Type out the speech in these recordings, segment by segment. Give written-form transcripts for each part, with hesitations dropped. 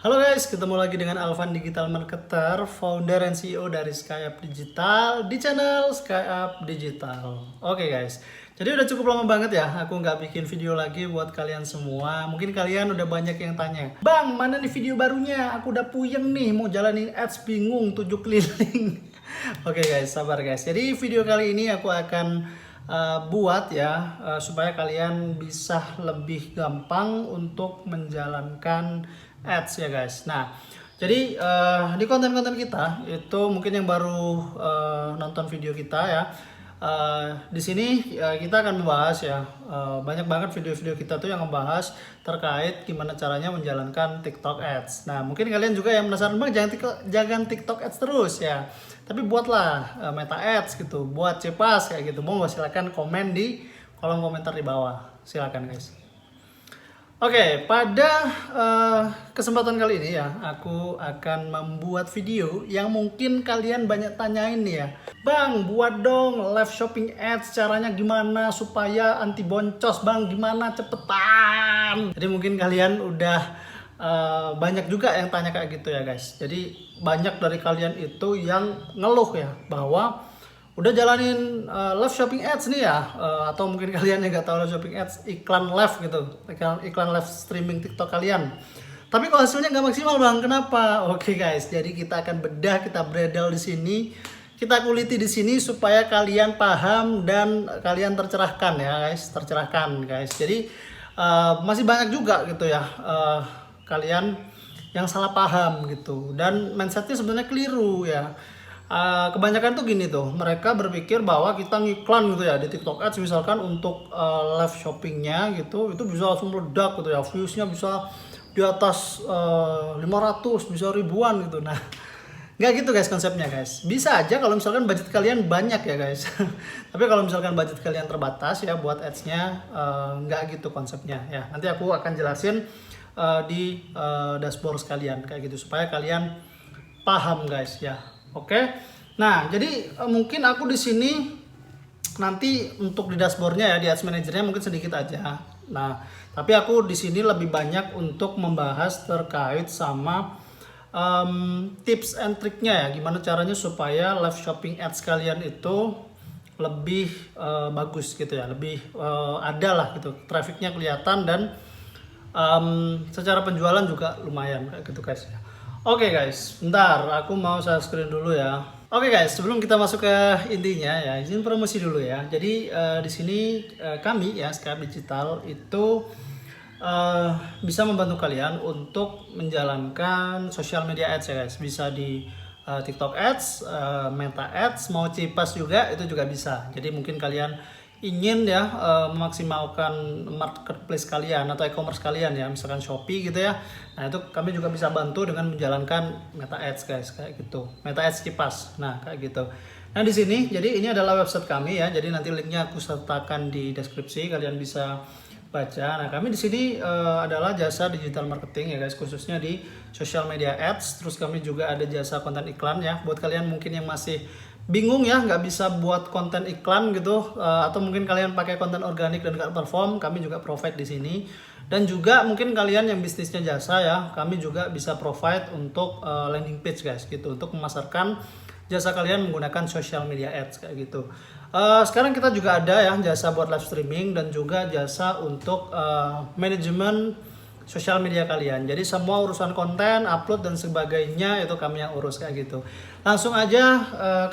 Halo guys, ketemu lagi dengan Alvan Digital Marketer, founder and CEO dari SkyUp Digital di channel SkyUp Digital. Oke guys, jadi udah cukup lama banget ya aku nggak bikin video lagi buat kalian semua. Mungkin kalian udah banyak yang tanya, Bang, mana nih video barunya? Aku udah puyeng nih, mau jalanin ads bingung, 7 keliling. Oke guys, sabar guys. Jadi video kali ini aku akan buat ya supaya kalian bisa lebih gampang untuk menjalankan ads ya guys. Nah, jadi di konten-konten kita itu mungkin yang baru nonton video kita ya. Di sini kita akan membahas ya banyak banget video-video kita tuh yang membahas terkait gimana caranya menjalankan TikTok Ads. Nah, mungkin kalian juga yang penasaran, Bang, jangan TikTok Ads terus ya. Tapi buatlah Meta Ads gitu, buat Cepas kayak gitu. Monggo silakan komen di kolom komentar di bawah. Silakan guys. Oke, pada kesempatan kali ini ya, aku akan membuat video yang mungkin kalian banyak tanyain nih ya. Bang, buat dong live shopping ads, caranya gimana supaya anti boncos, Bang, gimana cepetan. Jadi mungkin kalian udah banyak juga yang tanya kayak gitu ya guys. Jadi banyak dari kalian itu yang ngeluh ya, bahwa udah jalanin live shopping ads nih ya, atau mungkin kalian yang nggak tahu live shopping ads, iklan live gitu, iklan live streaming TikTok kalian. Tapi kalau hasilnya nggak maksimal, Bang, kenapa? Oke guys, jadi kita akan bedah, kita bredel di sini, kita kuliti di sini supaya kalian paham dan kalian tercerahkan ya guys, tercerahkan guys. Jadi masih banyak juga gitu ya kalian yang salah paham gitu, dan mindsetnya sebenarnya keliru ya. Kebanyakan tuh gini tuh, mereka berpikir bahwa kita ngiklan gitu ya di TikTok Ads misalkan untuk live shoppingnya gitu, itu bisa langsung meledak gitu ya, viewsnya bisa di atas 500, bisa ribuan gitu. Nah, nggak gitu guys konsepnya guys. Bisa aja kalau misalkan budget kalian banyak ya guys. Tapi kalau misalkan budget kalian terbatas ya buat ads-nya, nggak gitu konsepnya ya. Nanti aku akan jelasin di dashboard kalian kayak gitu supaya kalian paham guys ya. Oke. Nah, jadi mungkin aku di sini nanti untuk di dashboardnya ya, di ads manajernya mungkin sedikit aja. Nah, tapi aku di sini lebih banyak untuk membahas terkait sama tips and triknya ya, gimana caranya supaya live shopping ads kalian itu lebih bagus gitu ya, lebih ada lah gitu, trafficnya kelihatan dan secara penjualan juga lumayan kayak gitu guys ya. Oke guys, bentar aku mau share screen dulu ya. Oke guys, sebelum kita masuk ke intinya ya, izin promosi dulu ya. Jadi di sini kami ya SkyUp Digital itu bisa membantu kalian untuk menjalankan social media ads ya guys. Bisa di TikTok Ads, Meta Ads, mau Cipas juga itu juga bisa. Jadi mungkin kalian ingin ya memaksimalkan marketplace kalian atau e-commerce kalian ya, misalkan Shopee gitu ya. Nah, itu kami juga bisa bantu dengan menjalankan Meta Ads guys, kayak gitu. Meta Ads Cipas. Nah, kayak gitu. Nah, di sini jadi ini adalah website kami ya. Jadi nanti linknya aku sertakan di deskripsi, kalian bisa baca. Nah, kami di sini adalah jasa digital marketing ya guys, khususnya di social media ads. Terus kami juga ada jasa konten iklan ya. Buat kalian mungkin yang masih bingung ya, nggak bisa buat konten iklan gitu, atau mungkin kalian pakai konten organik dan nggak perform, kami juga provide di sini. Dan juga mungkin kalian yang bisnisnya jasa ya, kami juga bisa provide untuk landing page guys gitu, untuk memasarkan jasa kalian menggunakan social media ads kayak gitu. Sekarang kita juga ada ya jasa buat live streaming dan juga jasa untuk manajemen sosial media kalian. Jadi semua urusan konten, upload dan sebagainya itu kami yang urus kayak gitu. Langsung aja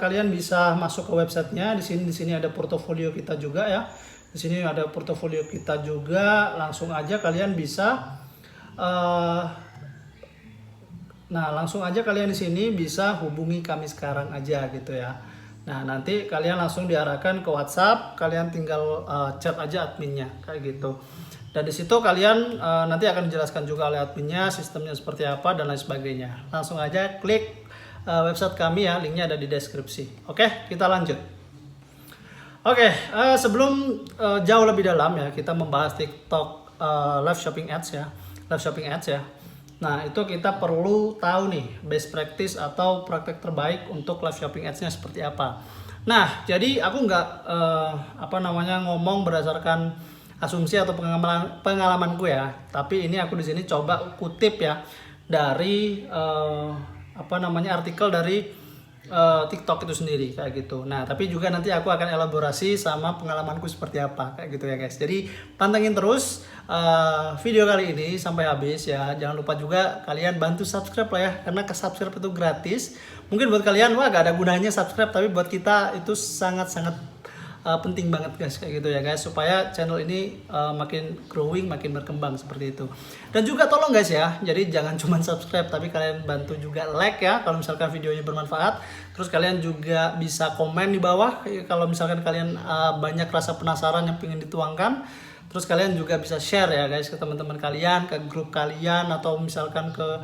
kalian bisa masuk ke websitenya. Di sini ada portofolio kita juga ya. Di sini ada portofolio kita juga. Langsung aja kalian bisa langsung aja kalian di sini bisa hubungi kami sekarang aja gitu ya. Nah, nanti kalian langsung diarahkan ke WhatsApp, kalian tinggal chat aja adminnya kayak gitu. Dan di situ kalian nanti akan dijelaskan juga oleh adminnya sistemnya seperti apa dan lain sebagainya. Langsung aja klik website kami ya, linknya ada di deskripsi. Oke, kita lanjut. Oke, sebelum jauh lebih dalam ya, kita membahas TikTok live shopping ads ya, live shopping ads ya. Nah, itu kita perlu tahu nih best practice atau praktek terbaik untuk live shopping ads-nya seperti apa. Nah, jadi aku nggak ngomong berdasarkan asumsi atau pengalamanku ya, tapi ini aku di sini coba kutip ya dari artikel dari TikTok itu sendiri kayak gitu. Nah, tapi juga nanti aku akan elaborasi sama pengalamanku seperti apa kayak gitu ya guys. Jadi pantengin terus video kali ini sampai habis ya. Jangan lupa juga kalian bantu subscribe lah ya, karena ke subscribe itu gratis. Mungkin buat kalian wah gak ada gunanya subscribe, tapi buat kita itu sangat-sangat penting banget guys kayak gitu ya guys, supaya channel ini makin growing, makin berkembang seperti itu. Dan juga tolong guys ya, jadi jangan cuma subscribe tapi kalian bantu juga like ya kalau misalkan videonya bermanfaat. Terus kalian juga bisa komen di bawah kalau misalkan kalian banyak rasa penasaran yang pengen dituangkan. Terus kalian juga bisa share ya guys ke teman-teman kalian, ke grup kalian, atau misalkan ke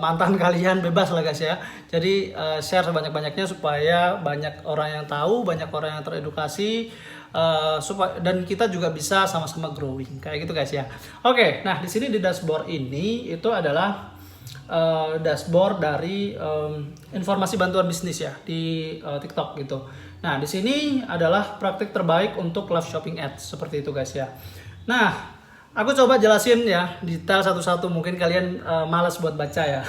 mantan kalian, bebas lah guys ya. Jadi share sebanyak-banyaknya supaya banyak orang yang tahu, banyak orang yang teredukasi, supaya dan kita juga bisa sama-sama growing kayak gitu guys ya. Oke, nah di sini di dashboard ini itu adalah dashboard dari informasi bantuan bisnis ya di TikTok gitu. Nah di sini adalah praktik terbaik untuk live shopping ads seperti itu guys ya. Nah aku coba jelasin ya detail satu-satu, mungkin kalian malas buat baca ya.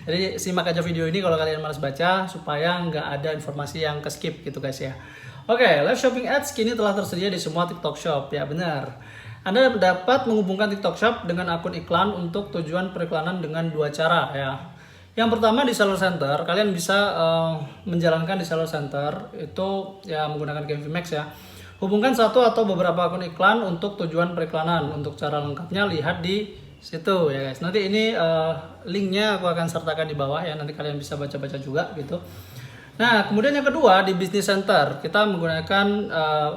Jadi simak aja video ini kalau kalian malas baca supaya nggak ada informasi yang ke skip gitu guys ya. Oke, live shopping ads kini telah tersedia di semua TikTok Shop ya, benar. Anda dapat menghubungkan TikTok Shop dengan akun iklan untuk tujuan periklanan dengan dua cara ya. Yang pertama di Seller Center, kalian bisa menjalankan di Seller Center itu ya menggunakan Canvas ya. Hubungkan satu atau beberapa akun iklan untuk tujuan periklanan. Untuk cara lengkapnya lihat di situ ya guys. Nanti ini linknya aku akan sertakan di bawah ya. Nanti kalian bisa baca-baca juga gitu. Nah kemudian yang kedua di Business Center, kita menggunakan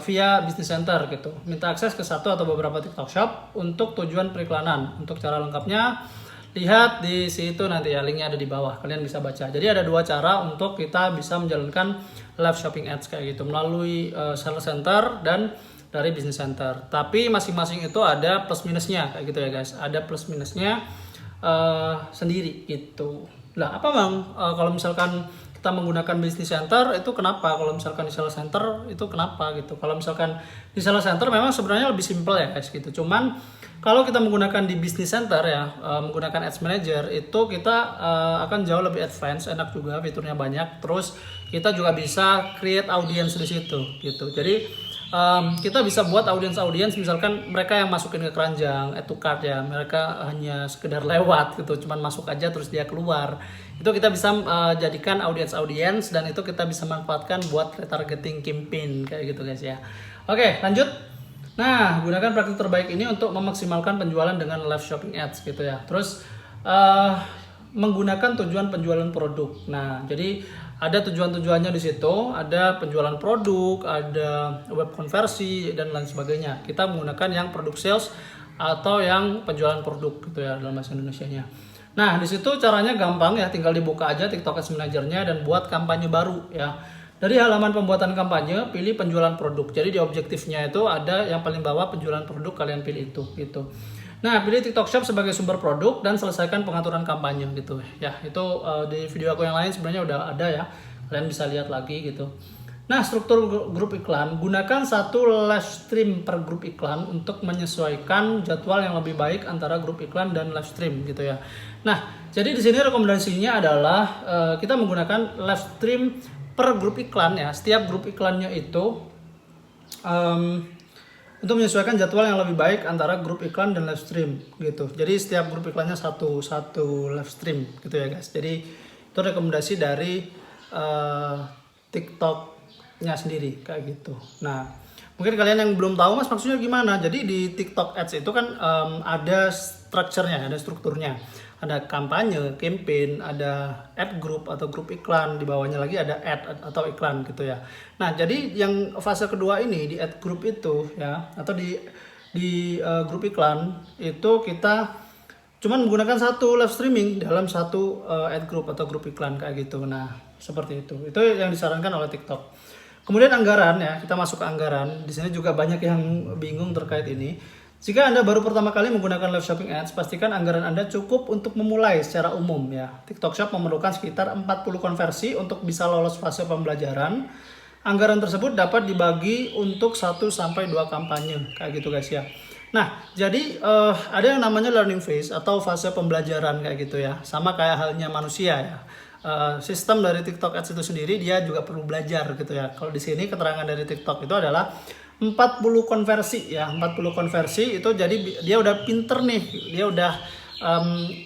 via Business Center gitu. Minta akses ke satu atau beberapa TikTok Shop untuk tujuan periklanan. Untuk cara lengkapnya lihat di situ nanti ya, linknya ada di bawah, kalian bisa baca. Jadi ada dua cara untuk kita bisa menjalankan live shopping ads kayak gitu, melalui Seller Center dan dari Business Center. Tapi masing-masing itu ada plus minusnya kayak gitu ya guys, ada plus minusnya sendiri gitu. Lah apa bang kalau misalkan kita menggunakan Business Center itu kenapa, kalau misalkan di Seller Center itu kenapa gitu? Kalau misalkan di Seller Center memang sebenarnya lebih simpel ya guys gitu, cuman kalau kita menggunakan di Business Center ya, menggunakan Ads Manager itu kita akan jauh lebih advance, enak juga, fiturnya banyak. Terus kita juga bisa create audience di situ gitu. Jadi kita bisa buat audience misalkan mereka yang masukin ke keranjang, add to cart ya, mereka hanya sekedar lewat gitu, cuman masuk aja terus dia keluar. Itu kita bisa jadikan audience dan itu kita bisa manfaatkan buat retargeting campaign kayak gitu guys ya. Oke, lanjut. Nah, gunakan praktik terbaik ini untuk memaksimalkan penjualan dengan live shopping ads gitu ya. Terus menggunakan tujuan penjualan produk. Nah, jadi ada tujuan-tujuannya di situ, ada penjualan produk, ada web konversi dan lain sebagainya. Kita menggunakan yang produk sales atau yang penjualan produk gitu ya dalam bahasa Indonesianya. Nah, di situ caranya gampang ya, tinggal dibuka aja TikTok Ads Manager-nya dan buat kampanye baru ya. Dari halaman pembuatan kampanye, pilih penjualan produk. Jadi di objektifnya itu ada yang paling bawah penjualan produk, kalian pilih itu gitu. Nah, pilih TikTok Shop sebagai sumber produk dan selesaikan pengaturan kampanye gitu. Ya, itu di video aku yang lain sebenarnya udah ada ya. Kalian bisa lihat lagi gitu. Nah, struktur grup iklan, gunakan satu live stream per grup iklan untuk menyesuaikan jadwal yang lebih baik antara grup iklan dan live stream gitu ya. Nah, jadi di sini rekomendasinya adalah kita menggunakan live stream per grup iklan ya. Setiap grup iklannya itu untuk menyesuaikan jadwal yang lebih baik antara grup iklan dan live stream gitu. Jadi setiap grup iklannya satu live stream gitu ya guys. Jadi itu rekomendasi dari TikTok-nya sendiri kayak gitu. Nah, mungkin kalian yang belum tahu mas maksudnya gimana. Jadi di TikTok Ads itu kan ada structure-nya, ada strukturnya. Ada kampanye, campaign, ada ad group atau grup iklan, di bawahnya lagi ada ad atau iklan gitu ya. Nah, jadi yang fase kedua ini di ad group itu ya, atau di grup iklan itu kita cuman menggunakan satu live streaming dalam satu ad group atau grup iklan kayak gitu. Nah, seperti itu. Itu yang disarankan oleh TikTok. Kemudian anggaran ya, kita masuk ke anggaran. Di sini juga banyak yang bingung terkait ini. Jika Anda baru pertama kali menggunakan live shopping ads, pastikan anggaran Anda cukup untuk memulai secara umum ya. TikTok Shop memerlukan sekitar 40 konversi untuk bisa lolos fase pembelajaran. Anggaran tersebut dapat dibagi untuk 1 sampai 2 kampanye kayak gitu guys ya. Nah, jadi ada yang namanya learning phase atau fase pembelajaran kayak gitu ya. Sama kayak halnya manusia ya. Sistem dari TikTok Ads itu sendiri dia juga perlu belajar gitu ya. Kalau di sini keterangan dari TikTok itu adalah 40 konversi ya. 40 konversi itu jadi dia udah pinter nih. Dia udah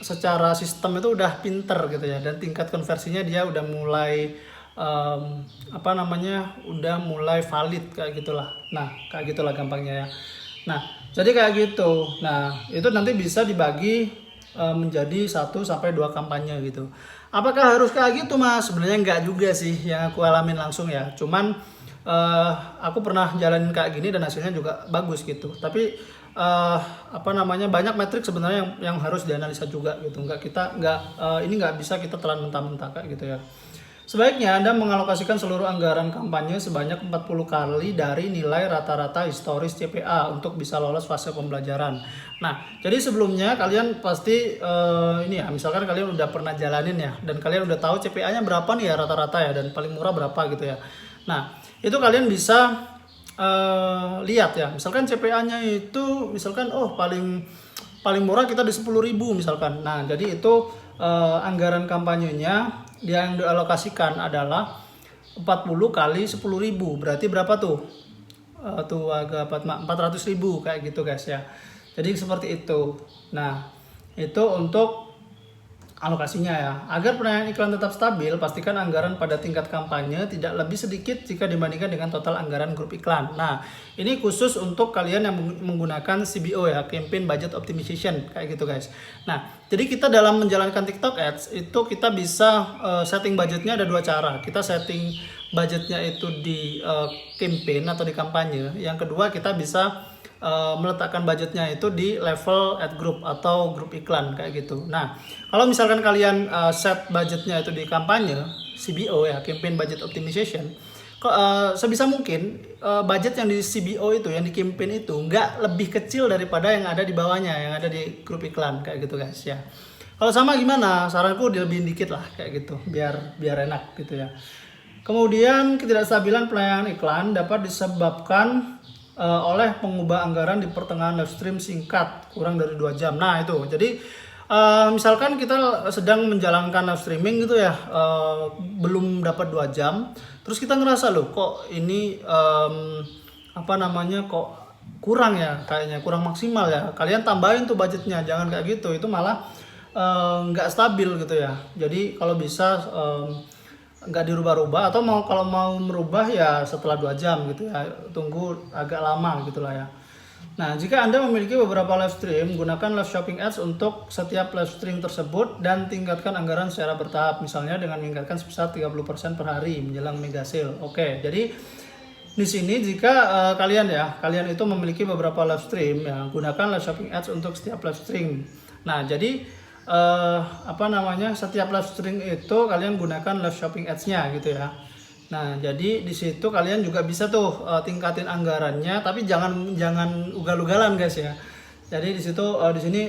secara sistem itu udah pinter gitu ya. Dan tingkat konversinya dia udah mulai udah mulai valid kayak gitulah. Nah, kayak gitulah gampangnya ya. Nah, jadi kayak gitu. Nah, itu nanti bisa dibagi menjadi 1 sampai 2 kampanye gitu. Apakah harus kayak gitu, Mas? Sebenarnya enggak juga sih yang aku alamin langsung ya. Cuman aku pernah jalanin kayak gini dan hasilnya juga bagus gitu. Tapi banyak metrik sebenarnya yang harus dianalisa juga gitu. Ini nggak bisa kita telan mentah-mentah kayak gitu ya. Sebaiknya Anda mengalokasikan seluruh anggaran kampanye sebanyak 40 kali dari nilai rata-rata historis CPA untuk bisa lolos fase pembelajaran. Nah, jadi sebelumnya kalian pasti misalkan kalian udah pernah jalanin ya, dan kalian udah tahu CPA-nya berapa nih ya rata-rata ya, dan paling murah berapa gitu ya. Nah, itu kalian bisa lihat ya, misalkan CPA-nya itu misalkan paling murah kita di 10.000 misalkan. Nah, jadi itu anggaran kampanyenya yang dialokasikan adalah 40 kali 10.000. Berarti berapa tuh? Tuh agak 400.000 kayak gitu guys ya. Jadi seperti itu. Nah, itu untuk alokasinya ya. Agar pendanaan iklan tetap stabil, pastikan anggaran pada tingkat kampanye tidak lebih sedikit jika dibandingkan dengan total anggaran grup iklan. Nah, ini khusus untuk kalian yang menggunakan CBO ya, Campaign Budget Optimization kayak gitu guys. Nah, jadi kita dalam menjalankan TikTok Ads itu kita bisa setting budgetnya ada 2 cara. Kita setting budgetnya itu di campaign atau di kampanye. Yang kedua kita bisa meletakkan budgetnya itu di level ad group atau grup iklan kayak gitu. Nah, kalau misalkan kalian set budgetnya itu di kampanye CBO ya, Campaign Budget Optimization, sebisa mungkin budget yang di CBO itu, yang di campaign itu nggak lebih kecil daripada yang ada di bawahnya, yang ada di grup iklan kayak gitu guys ya. Kalau sama gimana? Saranku dilebihin dikit lah kayak gitu, biar enak gitu ya. Kemudian ketidakstabilan pelayanan iklan dapat disebabkan oleh pengubah anggaran di pertengahan live stream singkat kurang dari 2 jam. Nah itu, jadi misalkan kita sedang menjalankan live streaming gitu ya, belum dapat 2 jam, terus kita ngerasa loh kok ini kok kurang ya, kayaknya kurang maksimal ya. Kalian tambahin tuh budgetnya, jangan kayak gitu, itu malah nggak stabil gitu ya. Jadi kalau bisa nggak dirubah-rubah, atau kalau mau merubah ya setelah 2 jam gitu ya, tunggu agak lama gitulah ya. Nah, jika Anda memiliki beberapa live stream, gunakan live shopping ads untuk setiap live stream tersebut dan tingkatkan anggaran secara bertahap, misalnya dengan meningkatkan sebesar 30% per hari menjelang mega sale. Oke, jadi di sini jika kalian itu memiliki beberapa live stream ya, gunakan live shopping ads untuk setiap live stream. Nah, jadi setiap live stream itu kalian gunakan live shopping ads-nya gitu ya. Nah, jadi di situ kalian juga bisa tuh tingkatin anggarannya, tapi jangan ugal-ugalan guys ya. Jadi di sini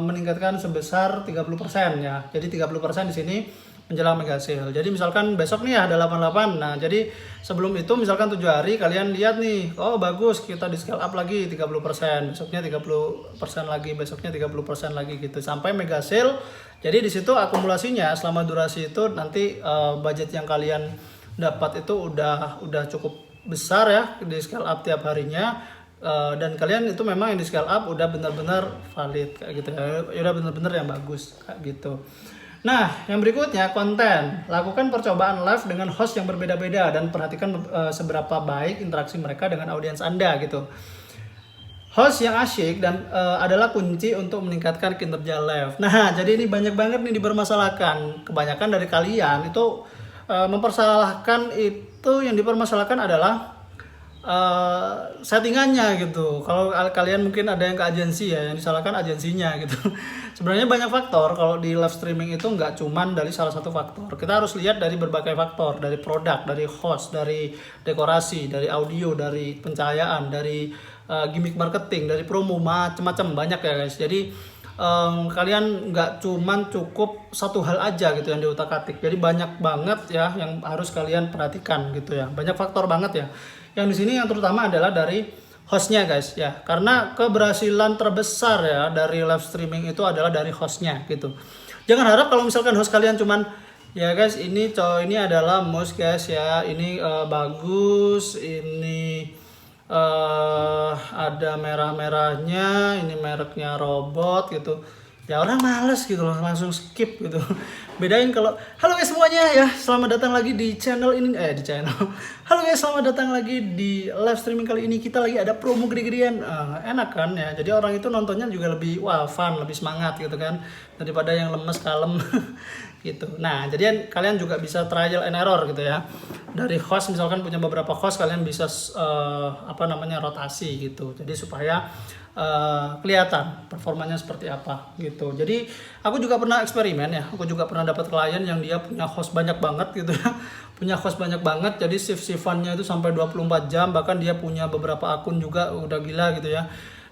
meningkatkan sebesar 30% ya. Jadi 30% di sini menjelang mega sale. Jadi misalkan besok nih ada 88. Nah, jadi sebelum itu misalkan 7 hari kalian lihat nih, oh bagus kita di scale up lagi 30%, besoknya 30% lagi, besoknya 30% lagi gitu sampai mega sale. Jadi di situ akumulasinya selama durasi itu nanti budget yang kalian dapat itu udah cukup besar ya di scale up tiap harinya. Dan kalian itu memang yang di scale up udah benar-benar valid kayak gitu ya, udah benar-benar yang bagus kayak gitu. Nah, yang berikutnya konten. Lakukan percobaan live dengan host yang berbeda-beda dan perhatikan seberapa baik interaksi mereka dengan audiens Anda gitu. Host yang asyik dan adalah kunci untuk meningkatkan kinerja live. Nah, jadi ini banyak banget nih dipermasalahkan. Kebanyakan dari kalian itu mempersalahkan, itu yang dipermasalahkan adalah settingannya gitu. Kalau kalian mungkin ada yang ke agensi ya, yang disalahkan agensinya gitu. Sebenarnya banyak faktor. Kalau di live streaming itu nggak cuman dari salah satu faktor. Kita harus lihat dari berbagai faktor, dari produk, dari host, dari dekorasi, dari audio, dari pencahayaan, dari gimmick marketing, dari promo, macam-macam banyak ya guys. Jadi kalian nggak cuman cukup satu hal aja gitu yang diutak-atik. Jadi banyak banget ya yang harus kalian perhatikan gitu ya. Banyak faktor banget ya. Yang di sini yang terutama adalah dari hostnya guys ya, karena keberhasilan terbesar ya dari live streaming itu adalah dari hostnya gitu. Jangan harap kalau misalkan host kalian cuman ya guys ini ini adalah mouse guys ya, ini bagus, ini ada merah-merahnya, ini mereknya robot gitu ya, orang males gitu loh, langsung skip gitu. Bedain kalau halo guys semuanya ya, selamat datang lagi di channel ini di channel halo guys, selamat datang lagi di live streaming. Kali ini kita lagi ada promo gede-gedean, enak kan ya, jadi orang itu nontonnya juga lebih fun, lebih semangat gitu kan, daripada yang lemes kalem gitu. Nah jadi kalian juga bisa trial and error gitu ya, dari host misalkan punya beberapa host, kalian bisa rotasi gitu, jadi supaya kelihatan performanya seperti apa gitu. Jadi aku juga pernah eksperimen ya, aku juga pernah dapat klien yang dia punya host banyak banget gitu ya punya host banyak banget, jadi shift-shiftannya itu sampai 24 jam, bahkan dia punya beberapa akun juga, udah gila gitu ya.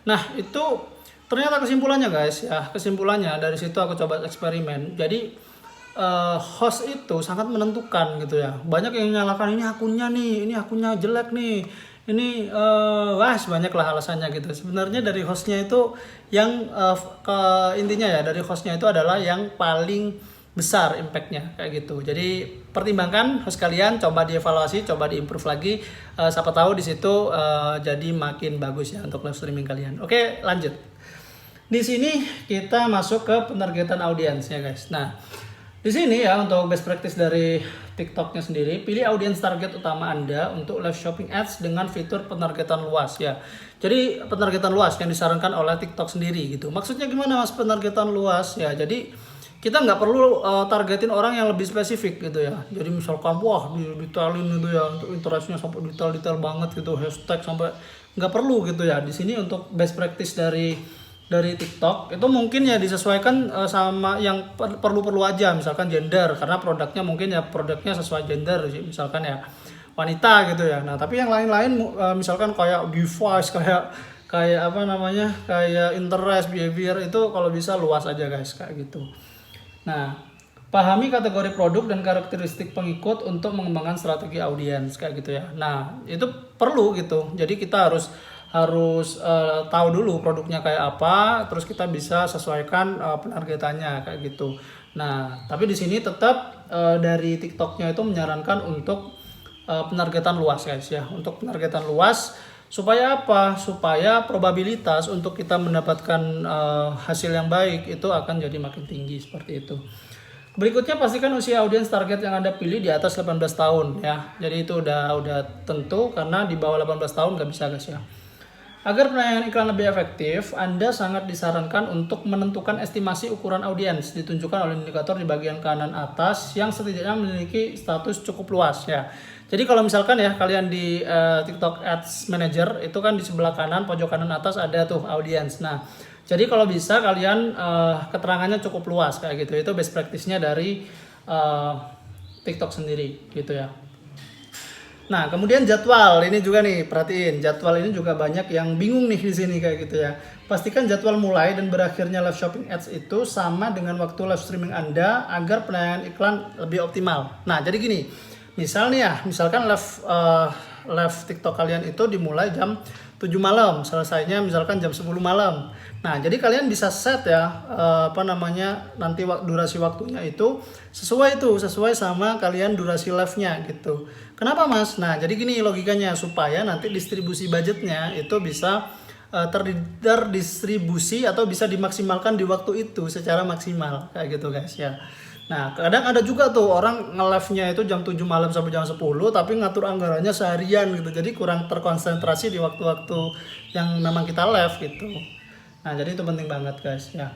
Nah itu ternyata kesimpulannya guys ya, kesimpulannya dari situ aku coba eksperimen. Jadi host itu sangat menentukan gitu ya. Banyak yang nyalakan ini akunnya nih, ini akunnya jelek nih, ini banyak lah alasannya gitu. Sebenarnya dari hostnya itu yang intinya ya, dari hostnya itu adalah yang paling besar impactnya kayak gitu. Jadi pertimbangkan host kalian, coba dievaluasi, coba diimprove lagi, siapa tahu di situ jadi makin bagus ya untuk live streaming kalian. Oke, lanjut. Di sini kita masuk ke penargetan audiens ya guys. Nah di sini ya, untuk best practice dari TikToknya sendiri, pilih audiens target utama Anda untuk live shopping ads dengan fitur penargetan luas ya. Jadi penargetan luas yang disarankan oleh TikTok sendiri gitu. Maksudnya gimana mas penargetan luas ya? Jadi kita nggak perlu targetin orang yang lebih spesifik gitu ya. Jadi misalkan detailin gitu ya, untuk interaksinya sampai detail banget gitu, hashtag sampai nggak perlu gitu ya. Di sini untuk best practice dari TikTok itu mungkin ya disesuaikan sama yang perlu aja, misalkan gender, karena produknya mungkin ya produknya sesuai gender misalkan ya wanita gitu ya. Nah tapi yang lain-lain misalkan kayak device, kayak interest, behavior, itu kalau bisa luas aja guys kayak gitu. Nah pahami kategori produk dan karakteristik pengikut untuk mengembangkan strategi audiens kayak gitu ya. Nah itu perlu gitu, jadi kita harus tahu dulu produknya kayak apa, terus kita bisa sesuaikan penargetannya kayak gitu. Nah tapi di sini tetap dari TikToknya itu menyarankan untuk penargetan luas guys ya, untuk penargetan luas supaya apa? Supaya probabilitas untuk kita mendapatkan hasil yang baik itu akan jadi makin tinggi seperti itu. Berikutnya pastikan usia audiens target yang Anda pilih di atas 18 tahun ya. Jadi itu udah tentu, karena di bawah 18 tahun nggak bisa guys ya. Agar penayangan iklan lebih efektif, Anda sangat disarankan untuk menentukan estimasi ukuran audiens ditunjukkan oleh indikator di bagian kanan atas yang setidaknya memiliki status cukup luas ya. Jadi kalau misalkan ya kalian di TikTok Ads Manager itu kan di sebelah kanan pojok kanan atas ada tuh audiens. Nah, jadi kalau bisa kalian keterangannya cukup luas kayak gitu. Itu best practice-nya dari TikTok sendiri gitu ya. Nah, kemudian jadwal ini juga nih, perhatiin jadwal ini juga banyak yang bingung nih di sini kayak gitu ya. Pastikan jadwal mulai dan berakhirnya live shopping ads itu sama dengan waktu live streaming Anda agar penayangan iklan lebih optimal. Nah, jadi gini, misalkan live TikTok kalian itu dimulai jam 7 malam, selesainya misalkan jam 10 malam. Nah, jadi kalian bisa set ya nanti durasi waktunya itu sesuai sama kalian durasi live-nya gitu. Kenapa Mas? Nah, jadi gini logikanya, supaya nanti distribusi budgetnya itu bisa terdistribusi atau bisa dimaksimalkan di waktu itu secara maksimal kayak gitu guys ya. Nah, kadang ada juga tuh orang nge-live-nya itu jam 7 malam sampai jam 10 tapi ngatur anggarannya seharian gitu. Jadi kurang terkonsentrasi di waktu-waktu yang memang kita live gitu. Nah, jadi itu penting banget guys ya.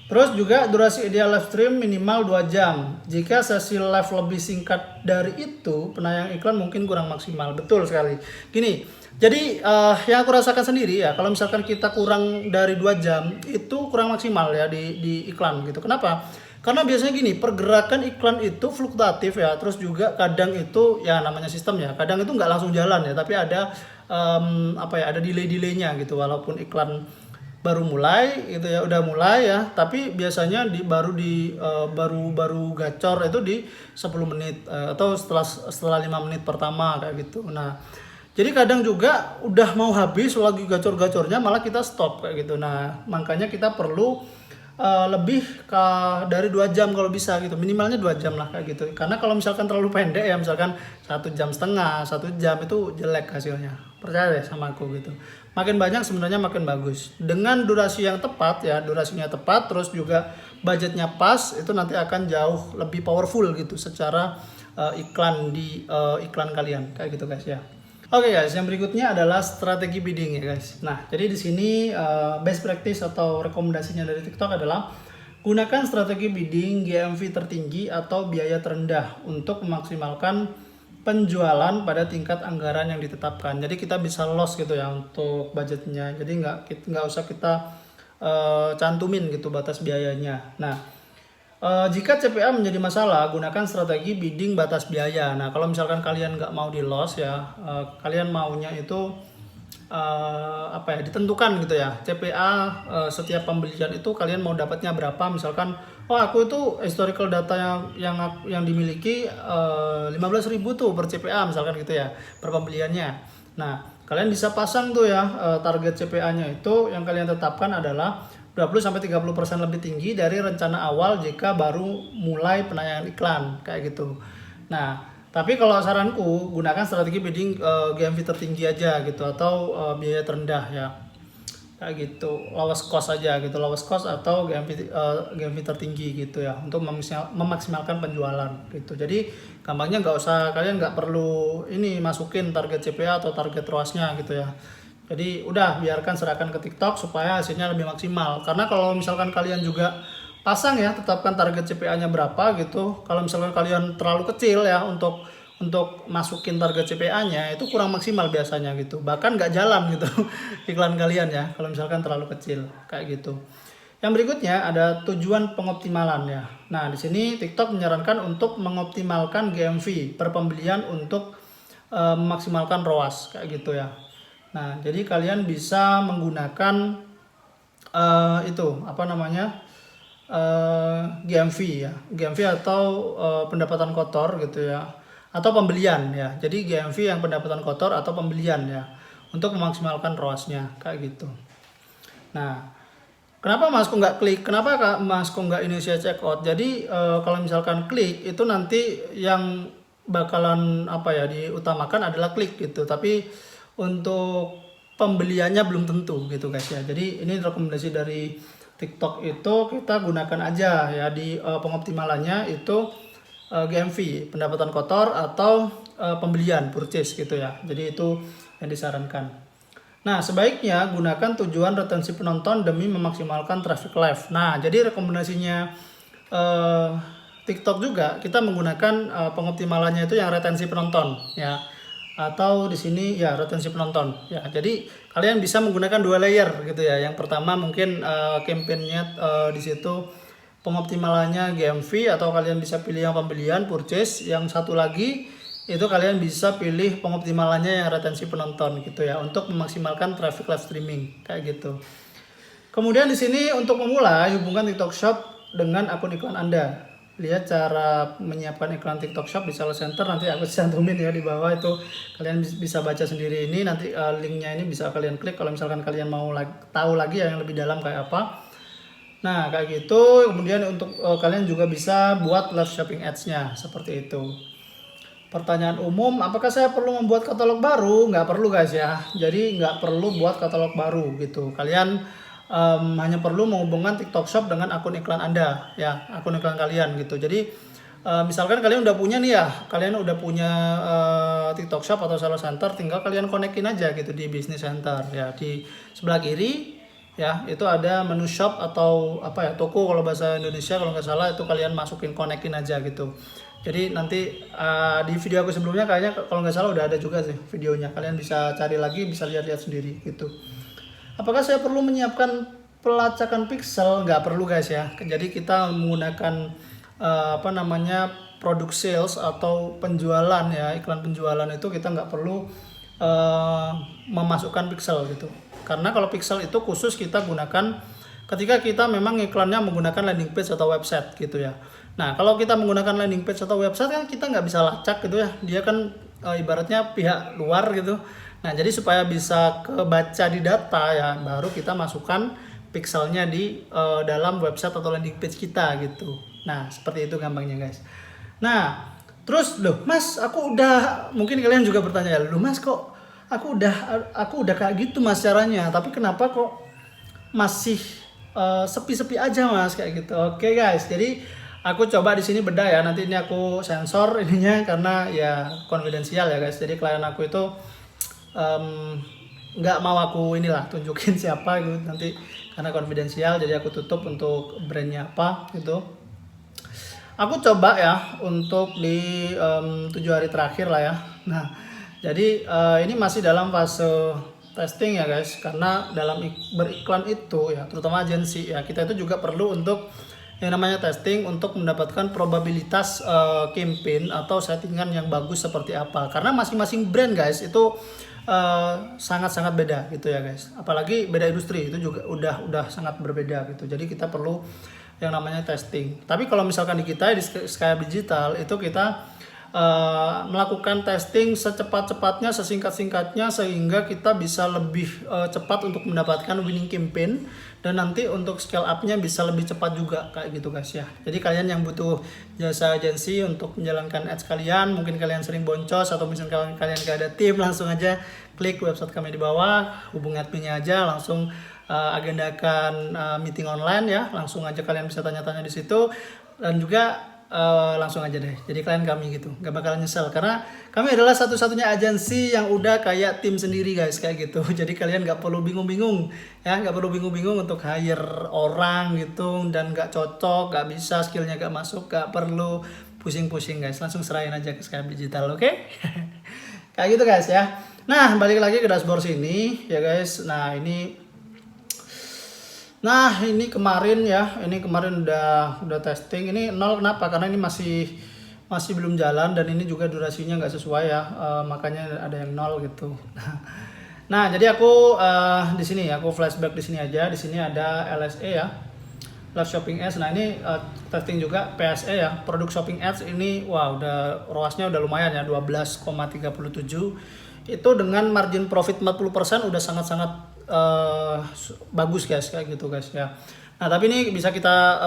Terus juga durasi ideal live stream minimal 2 jam. Jika sesi live lebih singkat dari itu, penayang iklan mungkin kurang maksimal. Betul sekali. Gini, jadi yang aku rasakan sendiri ya, kalau misalkan kita kurang dari 2 jam, itu kurang maksimal ya di iklan gitu. Kenapa? Karena biasanya gini, pergerakan iklan itu fluktuatif ya, terus juga kadang itu ya namanya sistem ya, kadang itu nggak langsung jalan ya, tapi ada ada delay-delaynya gitu, walaupun iklan baru mulai gitu ya, udah mulai ya, tapi biasanya baru gacor itu di 10 menit atau setelah 5 menit pertama kayak gitu. Nah, Jadi kadang juga udah mau habis lagi gacor-gacornya malah kita stop kayak gitu. Nah, makanya kita perlu lebih dari 2 jam kalau bisa gitu, minimalnya 2 jam lah kayak gitu. Karena kalau misalkan terlalu pendek ya, misalkan 1,5 jam, 1 jam itu jelek hasilnya, percaya deh sama aku gitu. Makin banyak sebenarnya makin bagus, dengan durasi yang tepat ya, durasinya tepat, terus juga budgetnya pas, itu nanti akan jauh lebih powerful gitu secara iklan di iklan kalian kayak gitu guys ya. Oke guys, yang berikutnya adalah strategi bidding ya guys. Nah, jadi di sini best practice atau rekomendasinya dari TikTok adalah gunakan strategi bidding GMV tertinggi atau biaya terendah untuk memaksimalkan penjualan pada tingkat anggaran yang ditetapkan. Jadi kita bisa loss gitu ya untuk budgetnya. Jadi nggak usah kita cantumin gitu batas biayanya. Nah, jika CPA menjadi masalah, gunakan strategi bidding batas biaya. Nah, kalau misalkan kalian nggak mau di loss ya, kalian maunya itu apa ya, ditentukan gitu ya. CPA setiap pembelian itu kalian mau dapatnya berapa? Misalkan, oh aku itu historical data yang dimiliki 15.000 tuh per CPA misalkan gitu ya, per pembeliannya. Nah, kalian bisa pasang tuh ya target CPA-nya itu yang kalian tetapkan adalah 20-30% lebih tinggi dari rencana awal jika baru mulai penayangan iklan kayak gitu. Nah, tapi kalau saranku gunakan strategi bidding GMV tertinggi aja gitu, atau biaya terendah ya. Kayak gitu, lowest cost aja gitu, lowest cost atau GMV tertinggi gitu ya, untuk memaksimalkan penjualan gitu. Jadi gampangnya kalian nggak perlu ini masukin target CPA atau target ROAS-nya gitu ya. Jadi udah serahkan ke TikTok supaya hasilnya lebih maksimal. Karena kalau misalkan kalian juga pasang ya, tetapkan target CPA-nya berapa gitu. Kalau misalkan kalian terlalu kecil ya untuk masukin target CPA-nya, itu kurang maksimal biasanya gitu. Bahkan nggak jalan gitu iklan kalian ya kalau misalkan terlalu kecil kayak gitu. Yang berikutnya ada tujuan pengoptimalan ya. Nah, di sini TikTok menyarankan untuk mengoptimalkan GMV per pembelian untuk memaksimalkan ROAS kayak gitu ya. Nah, jadi kalian bisa menggunakan itu apa namanya, GMV ya, GMV atau pendapatan kotor gitu ya, atau pembelian ya. Jadi GMV yang pendapatan kotor atau pembelian ya, untuk memaksimalkan ROAS-nya kayak gitu. Nah, kenapa Mas kok nggak klik? Kenapa Mas kok nggak initiate checkout? Jadi kalau misalkan klik itu nanti yang bakalan apa ya diutamakan adalah klik gitu, tapi untuk pembeliannya belum tentu gitu guys ya. Jadi ini rekomendasi dari TikTok itu kita gunakan aja ya di pengoptimalannya itu GMV, pendapatan kotor atau pembelian, purchase gitu ya. Jadi itu yang disarankan. Nah, sebaiknya gunakan tujuan retensi penonton demi memaksimalkan traffic live. Nah, jadi rekomendasinya TikTok juga kita menggunakan pengoptimalannya itu yang retensi penonton ya, atau di sini ya retensi penonton ya. Jadi kalian bisa menggunakan 2 layer gitu ya. Yang pertama mungkin campaign-nya di situ pengoptimalannya GMV, atau kalian bisa pilih yang pembelian, purchase. Yang satu lagi itu kalian bisa pilih pengoptimalannya yang retensi penonton gitu ya, untuk memaksimalkan traffic live streaming kayak gitu. Kemudian di sini untuk memulai, hubungkan TikTok Shop dengan akun iklan Anda. Lihat cara menyiapkan iklan TikTok Shop di Sales Center, nanti aku cantumin ya di bawah, itu kalian bisa baca sendiri. Ini nanti linknya ini bisa kalian klik kalau misalkan kalian mau tahu lagi yang lebih dalam kayak apa. Nah kayak gitu. Kemudian untuk kalian juga bisa buat live shopping ads-nya seperti itu. Pertanyaan umum, apakah saya perlu membuat katalog baru? Nggak perlu guys ya. Jadi nggak perlu buat katalog baru gitu. Kalian hanya perlu menghubungkan TikTok Shop dengan akun iklan Anda ya, akun iklan kalian gitu. Jadi misalkan kalian udah punya nih ya, kalian udah punya TikTok Shop atau Sales Center, tinggal kalian konekin aja gitu di Business Center ya. Di sebelah kiri ya itu ada menu shop atau apa ya, toko kalau bahasa Indonesia kalau nggak salah, itu kalian masukin, konekin aja gitu. Jadi nanti di video aku sebelumnya kayaknya kalau nggak salah udah ada juga sih videonya, kalian bisa cari lagi, bisa lihat-lihat sendiri gitu. Apakah saya perlu menyiapkan pelacakan pixel? Nggak perlu guys ya. Jadi kita menggunakan apa namanya, produk sales atau penjualan ya, iklan penjualan itu kita nggak perlu memasukkan pixel gitu. Karena kalau pixel itu khusus kita gunakan ketika kita memang iklannya menggunakan landing page atau website gitu ya. Nah kalau kita menggunakan landing page atau website kan kita nggak bisa lacak gitu ya. Dia kan ibaratnya pihak luar gitu. Nah, jadi supaya bisa kebaca di data ya, baru kita masukkan pixelnya di dalam website atau landing page kita gitu. Nah, seperti itu gampangnya guys. Nah, terus loh Mas, aku udah, mungkin kalian juga bertanya, loh Mas kok aku udah kayak gitu Mas caranya, tapi kenapa kok masih sepi-sepi aja Mas kayak gitu. Oke guys, jadi aku coba di sini beda ya. Nanti ini aku sensor ininya karena ya konfidensial ya guys. Jadi klien aku itu nggak mau aku inilah tunjukin siapa gitu nanti karena konfidensial. Jadi aku tutup untuk brandnya apa gitu. Aku coba ya untuk di 7 hari terakhir lah ya. Nah, jadi ini masih dalam fase testing ya guys, karena dalam beriklan itu ya, terutama agensi ya, kita itu juga perlu untuk yang namanya testing untuk mendapatkan probabilitas campaign atau settingan yang bagus seperti apa. Karena masing-masing brand guys itu sangat-sangat beda gitu ya guys. Apalagi beda industri itu juga udah sangat berbeda gitu. Jadi kita perlu yang namanya testing. Tapi kalau misalkan di kita di Skyap Digital itu kita melakukan testing secepat-cepatnya, sesingkat-singkatnya sehingga kita bisa lebih cepat untuk mendapatkan winning campaign dan nanti untuk scale up-nya bisa lebih cepat juga kayak gitu guys ya. Jadi kalian yang butuh jasa agensi untuk menjalankan ads kalian, mungkin kalian sering boncos atau misalnya kalian gak ada tim, langsung aja klik website kami di bawah, hubungi adminnya aja, langsung agendakan meeting online ya, langsung aja kalian bisa tanya-tanya di situ dan juga langsung aja deh jadi klien kami gitu, gak bakalan nyesel karena kami adalah satu-satunya agensi yang udah kayak tim sendiri guys kayak gitu. Jadi kalian gak perlu bingung-bingung ya, gak perlu bingung-bingung untuk hire orang gitu dan gak cocok, gak bisa, skillnya gak masuk, gak perlu pusing-pusing guys, langsung serahin aja ke Skyap Digital. Oke? Kayak gitu guys ya. Nah, balik lagi ke dashboard sini ya guys. Nah ini kemarin ya, ini kemarin udah testing. Ini 0 kenapa? Karena ini masih belum jalan dan ini juga durasinya nggak sesuai ya, makanya ada yang 0 gitu. Nah jadi aku di sini aku flashback di sini aja. Di sini ada LSE ya, Live Shopping Ads. Nah ini testing juga PSE ya, Product Shopping Ads. Ini wah udah ROAS-nya udah lumayan ya, 12,37. Itu dengan margin profit 40% udah sangat-sangat bagus guys kayak gitu guys ya. Nah tapi ini bisa kita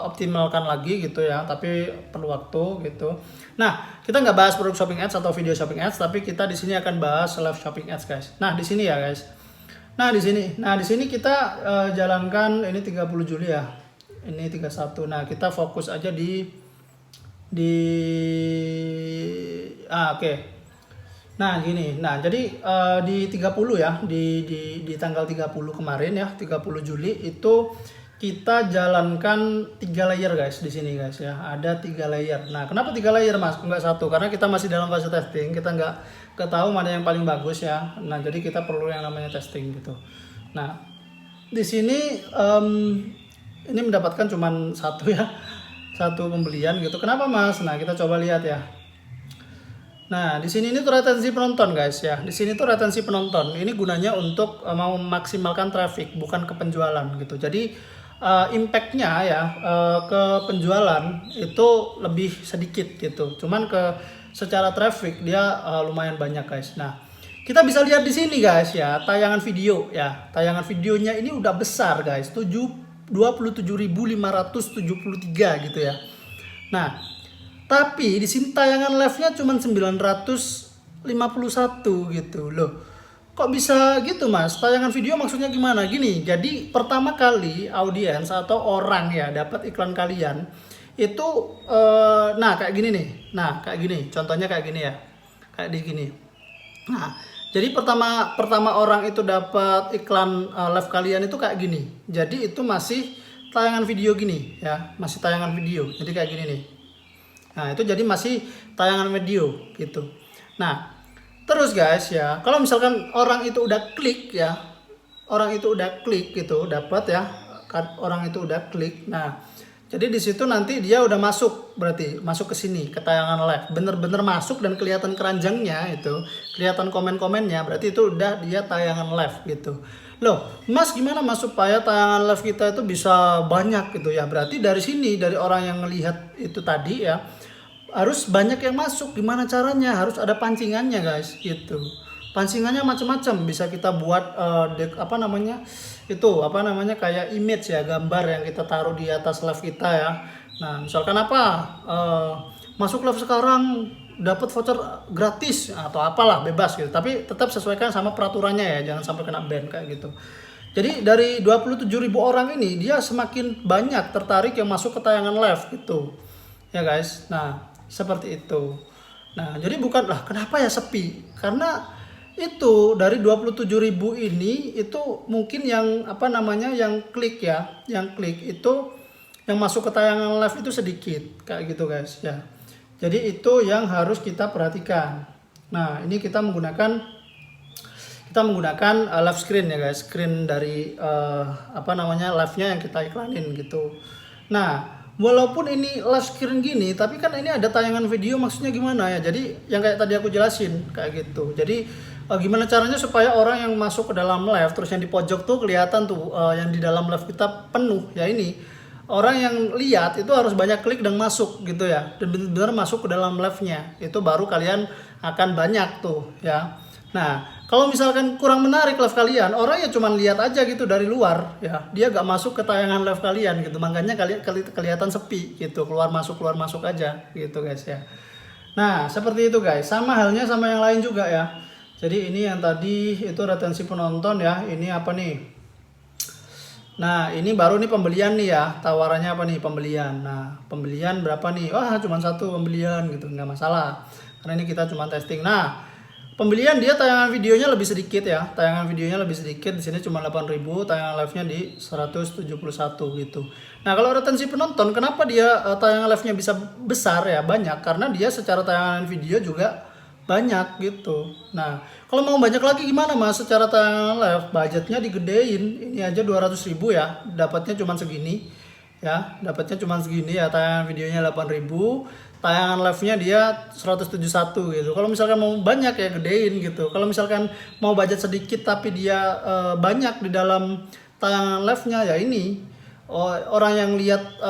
optimalkan lagi gitu ya, tapi perlu waktu gitu. Nah kita nggak bahas product shopping ads atau video shopping ads, tapi kita di sini akan bahas live shopping ads guys. Nah di sini ya guys. Nah di sini kita jalankan ini 30 Juli ya. Ini 31. Nah kita fokus aja oke. Nah gini, nah jadi di 30 ya, di tanggal 30 kemarin ya, 30 Juli itu kita jalankan 3 layer guys di sini guys ya, ada 3 layer. Nah kenapa 3 layer mas, enggak 1? Karena kita masih dalam fase testing, kita nggak tahu mana yang paling bagus ya. Nah jadi kita perlu yang namanya testing gitu. Nah di sini ini mendapatkan cuman 1 ya, 1 pembelian gitu. Kenapa mas? Nah kita coba lihat ya. Nah, di sini ini tuh retensi penonton guys ya. Di sini tuh retensi penonton. Ini gunanya untuk mau memaksimalkan traffic, bukan ke penjualan gitu. Jadi impact-nya ya ke penjualan itu lebih sedikit gitu. Cuman secara traffic dia lumayan banyak guys. Nah, kita bisa lihat di sini guys ya, tayangan video ya. Tayangan videonya ini udah besar guys, 27.573 gitu ya. Nah, tapi di sini tayangan live-nya cuma 951 gitu loh. Kok bisa gitu mas? Tayangan video maksudnya gimana? Gini, jadi pertama kali audiens atau orang ya dapat iklan kalian itu nah kayak gini nih. Nah kayak gini, contohnya kayak gini ya, kayak di gini. Nah jadi pertama orang itu dapat iklan live kalian itu kayak gini. Jadi itu masih tayangan video gini ya, masih tayangan video. Jadi kayak gini nih. Nah itu jadi masih tayangan video gitu. Nah terus guys ya, kalau misalkan orang itu udah klik ya, orang itu udah klik gitu, dapat ya, orang itu udah klik. Nah jadi di situ nanti dia udah masuk, berarti masuk ke sini ke tayangan live, bener-bener masuk dan kelihatan keranjangnya itu, kelihatan komen-komennya, berarti itu udah dia tayangan live gitu. Loh mas gimana mas supaya tayangan live kita itu bisa banyak gitu ya? Berarti dari sini, dari orang yang ngelihat itu tadi ya, harus banyak yang masuk. Gimana caranya? Harus ada pancingannya guys gitu. pancingannya macam-macam, bisa kita buat kayak image ya, gambar yang kita taruh di atas live kita ya. Nah misalkan masuk live sekarang dapat voucher gratis atau apalah, bebas gitu, tapi tetap sesuaikan sama peraturannya ya, jangan sampai kena ban kayak gitu. Jadi dari 27.000 orang ini, dia semakin banyak tertarik yang masuk ke tayangan live gitu ya guys. Nah seperti itu. Nah jadi bukanlah kenapa ya sepi, karena itu dari 27.000 ini itu mungkin yang yang klik ya, yang klik itu, yang masuk ke tayangan live itu sedikit kayak gitu guys ya. Jadi itu yang harus kita perhatikan. Nah ini kita menggunakan live screen ya guys, screen dari live-nya yang kita iklanin gitu. Nah walaupun ini live screen gini, tapi kan ini ada tayangan video, maksudnya gimana ya? Jadi yang kayak tadi aku jelasin kayak gitu. Jadi gimana caranya supaya orang yang masuk ke dalam live, terus yang di pojok tuh kelihatan tuh yang di dalam live kita penuh ya, ini orang yang lihat itu harus banyak klik dan masuk gitu ya, dan benar-benar masuk ke dalam live-nya, itu baru kalian akan banyak tuh ya. Nah kalau misalkan kurang menarik live kalian, orang ya cuma lihat aja gitu dari luar ya, dia gak masuk ke tayangan live kalian gitu, makanya kalian kelihatan sepi gitu, keluar masuk aja gitu guys ya. Nah seperti itu guys, sama halnya sama yang lain juga ya. Jadi ini yang tadi itu retensi penonton ya, ini apa nih? Nah ini baru nih pembelian nih ya, tawarannya apa nih, pembelian. Nah pembelian berapa nih? Wah cuma 1 pembelian gitu, nggak masalah, karena ini kita cuma testing. Nah pembelian dia tayangan videonya lebih sedikit ya, tayangan videonya lebih sedikit, di sini cuma 8.000, tayangan live-nya di 171 gitu. Nah kalau retensi penonton, kenapa dia tayangan live-nya bisa besar ya, banyak, karena dia secara tayangan video juga banyak gitu. Nah kalau mau banyak lagi gimana mas, secara tayangan live budgetnya digedein, ini aja 200.000 ya, dapatnya cuma segini ya, tayangan videonya 8.000, tayangan live-nya dia 171 gitu. Kalau misalkan mau banyak ya gedein gitu. Kalau misalkan mau budget sedikit tapi dia banyak di dalam tayangan live-nya ya, ini orang yang lihat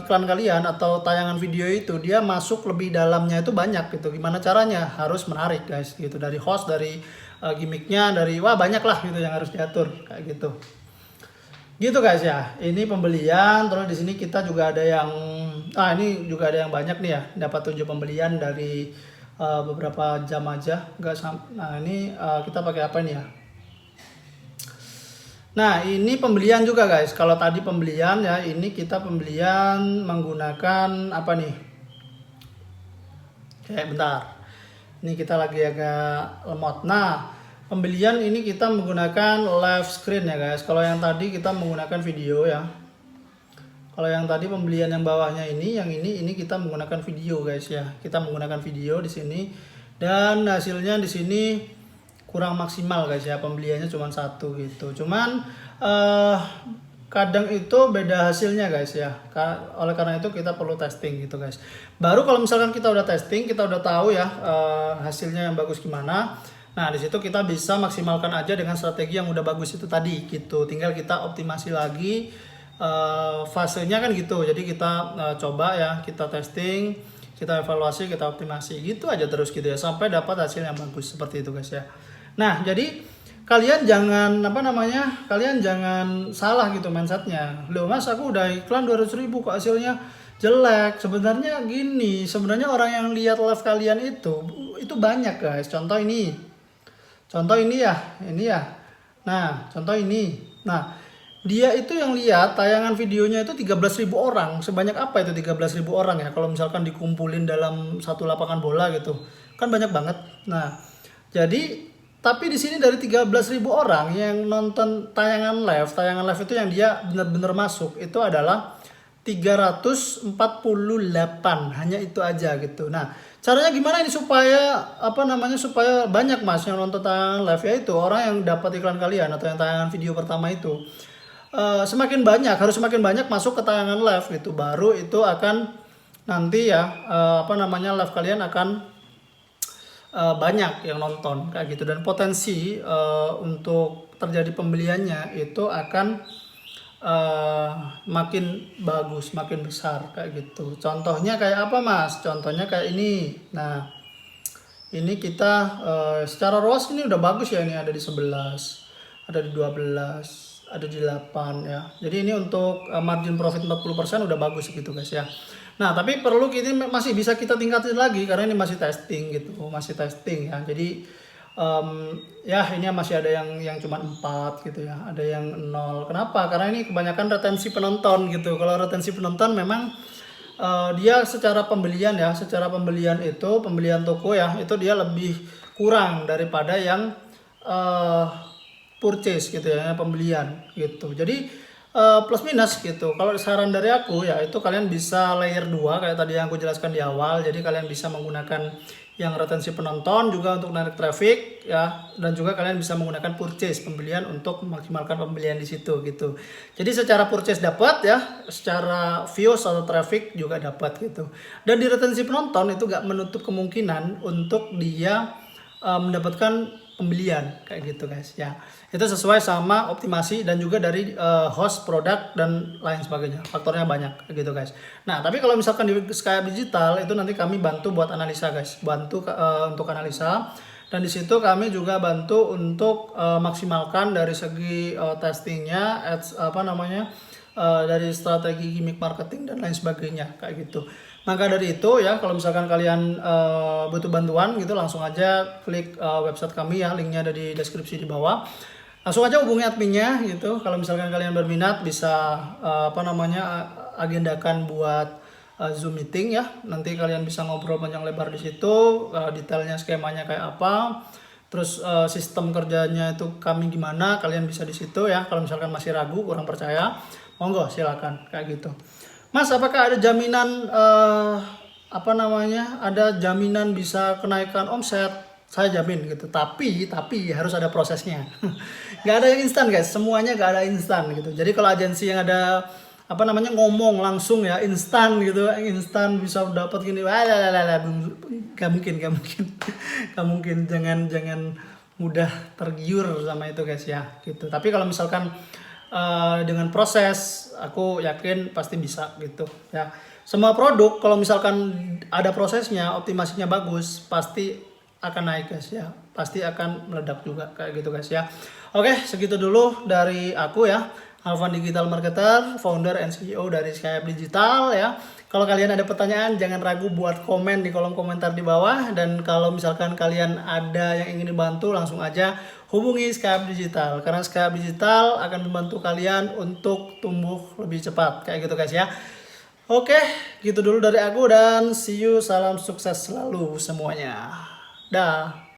iklan kalian atau tayangan video itu, dia masuk lebih dalamnya itu banyak gitu. Gimana caranya? Harus menarik guys gitu, dari host, dari gimmicknya, dari banyak lah gitu yang harus diatur kayak gitu. Gitu guys ya. Ini pembelian, terus di sini kita juga ada yang ini juga ada yang banyak nih ya, dapat 7 pembelian dari beberapa jam aja. Nah ini kita pakai apa nih ya? Nah ini pembelian juga guys. Kalau tadi pembelian ya, ini kita pembelian menggunakan apa nih? Bentar. Ini kita lagi agak lemot. Nah pembelian ini kita menggunakan live screen ya guys. Kalau yang tadi kita menggunakan video ya. Kalau yang tadi pembelian yang bawahnya ini, yang ini kita menggunakan video guys ya. Kita menggunakan video di sini, dan hasilnya di sini kurang maksimal guys ya, pembeliannya cuma 1 gitu. Cuman kadang itu beda hasilnya guys ya. Oleh karena itu kita perlu testing gitu guys. Baru kalau misalkan kita udah testing, kita udah tahu ya hasilnya yang bagus gimana. Nah di situ kita bisa maksimalkan aja dengan strategi yang udah bagus itu tadi gitu. Tinggal kita optimasi lagi fasenya kan gitu. Jadi kita coba ya, kita testing, kita evaluasi, kita optimasi gitu aja terus gitu ya, sampai dapat hasil yang bagus seperti itu guys ya. Nah jadi kalian jangan kalian jangan salah gitu mindsetnya. Loh mas, aku udah iklan 200.000 kok hasilnya jelek. Sebenarnya gini, sebenarnya orang yang lihat live kalian itu banyak guys. Contoh ini ya. Nah contoh ini. Nah dia itu yang lihat tayangan videonya itu 13.000 orang. Sebanyak apa itu 13.000 orang ya, kalau misalkan dikumpulin dalam satu lapangan bola gitu kan banyak banget. Nah jadi tapi di sini dari 13.000 orang yang nonton tayangan live itu yang dia benar-benar masuk itu adalah 348, hanya itu aja gitu. Nah caranya gimana ini supaya supaya banyak mas yang nonton tayangan live, ya itu orang yang dapat iklan kalian atau yang tayangan video pertama itu harus semakin banyak masuk ke tayangan live gitu, baru itu akan nanti ya live kalian akan banyak yang nonton kayak gitu, dan potensi untuk terjadi pembeliannya itu akan makin bagus, makin besar kayak gitu. Contohnya kayak apa mas? Contohnya kayak ini. Nah Ini kita secara ROAS ini udah bagus ya, ini ada di 11, ada di 12, ada di 8 ya. Jadi ini untuk margin profit 40% udah bagus gitu guys ya. Nah, tapi perlu kita masih bisa kita tingkatin lagi karena ini masih testing gitu, masih testing ya. Jadi ya ini masih ada yang cuma 4 gitu ya, ada yang 0. Kenapa? Karena ini kebanyakan retensi penonton gitu. Kalau retensi penonton memang dia secara pembelian ya, secara pembelian itu, pembelian toko ya, itu dia lebih kurang daripada yang purchase gitu ya, pembelian gitu. Jadi plus minus gitu. Kalau saran dari aku ya, itu kalian bisa layer 2 kayak tadi yang aku jelaskan di awal. Jadi kalian bisa menggunakan yang retensi penonton juga untuk narik traffic ya, dan juga kalian bisa menggunakan purchase pembelian untuk memaksimalkan pembelian di situ gitu. Jadi secara purchase dapat ya, secara views atau traffic juga dapat gitu. Dan di retensi penonton itu gak menutup kemungkinan untuk dia mendapatkan pembelian kayak gitu guys ya. Itu sesuai sama optimasi dan juga dari host, produk dan lain sebagainya. Faktornya banyak kayak gitu guys. Nah, tapi kalau misalkan di Skyap Digital itu nanti kami bantu buat analisa guys. Bantu untuk analisa, dan di situ kami juga bantu untuk maksimalkan dari segi testingnya, ads apa namanya, dari strategi gimmick marketing dan lain sebagainya kayak gitu. Maka dari itu ya, kalau misalkan kalian butuh bantuan gitu, langsung aja klik website kami ya, linknya ada di deskripsi di bawah. Langsung aja hubungi adminnya gitu. Kalau misalkan kalian berminat bisa apa namanya, agendakan buat Zoom meeting ya. Nanti kalian bisa ngobrol panjang lebar di situ, detailnya skemanya kayak apa. Terus sistem kerjanya itu kami gimana, kalian bisa di situ ya. Kalau misalkan masih ragu, kurang percaya, monggo silakan kayak gitu. Mas, apakah ada jaminan apa namanya? Ada jaminan bisa kenaikan omset? Saya jamin gitu. Tapi harus ada prosesnya. Nggak ada yang instan guys. Semuanya nggak ada instan gitu. Jadi kalau agensi yang ada apa namanya, ngomong langsung ya instan gitu, instan bisa dapat gini, gak mungkin, gak mungkin. Gak mungkin. Jangan mudah tergiur sama itu guys ya gitu. Tapi kalau misalkan dengan proses, aku yakin pasti bisa gitu ya. Semua produk kalau misalkan ada prosesnya, optimasinya bagus, pasti akan naik guys ya, pasti akan meledak juga kayak gitu guys ya. Oke, segitu dulu dari aku ya, Alvan Digital Marketer, founder and CEO dari Skyap Digital ya. Kalau kalian ada pertanyaan, jangan ragu buat komen di kolom komentar di bawah. Dan kalau misalkan kalian ada yang ingin dibantu, langsung aja hubungi Skyap Digital. Karena Skyap Digital akan membantu kalian untuk tumbuh lebih cepat. Kayak gitu guys ya. Oke, gitu dulu dari aku dan see you. Salam sukses selalu semuanya. Dah.